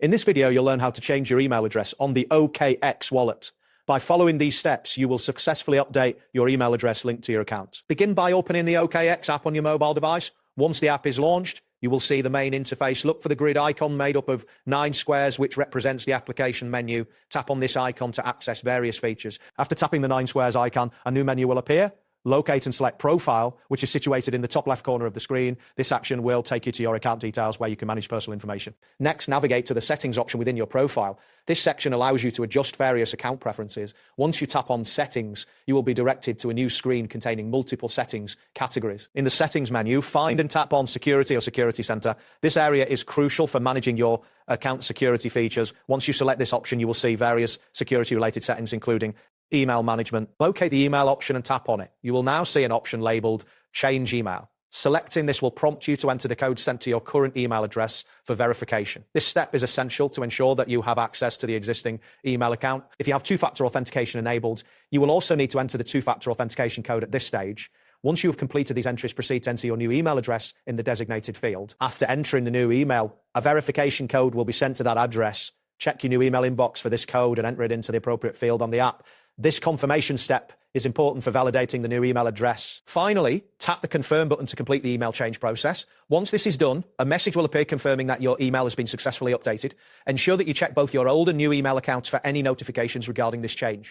In this video, you'll learn how to change your email address on the OKX Wallet. By following these steps, you will successfully update your email address linked to your account. Begin by opening the OKX app on your mobile device. Once the app is launched, you will see the main interface. Look for the grid icon made up of 9 squares, which represents the application menu. Tap on this icon to access various features. After tapping the 9 squares icon, a new menu will appear. Locate and select Profile, which is situated in the top left corner of the screen. This action will take you to your account details where you can manage personal information. Next, navigate to the Settings option within your profile. This section allows you to adjust various account preferences. Once you tap on Settings, you will be directed to a new screen containing multiple settings categories. In the Settings menu, find and tap on Security or Security Center. This area is crucial for managing your account security features. Once you select this option, you will see various security-related settings, including email management. Locate the email option and tap on it. You will now see an option labeled Change Email. Selecting this will prompt you to enter the code sent to your current email address for verification. This step is essential to ensure that you have access to the existing email account. If you have two-factor authentication enabled, you will also need to enter the two-factor authentication code at this stage. Once you have completed these entries, proceed to enter your new email address in the designated field. After entering the new email, a verification code will be sent to that address. Check your new email inbox for this code and enter it into the appropriate field on the app. This confirmation step is important for validating the new email address. Finally, tap the Confirm button to complete the email change process. Once this is done, a message will appear confirming that your email has been successfully updated. Ensure that you check both your old and new email accounts for any notifications regarding this change.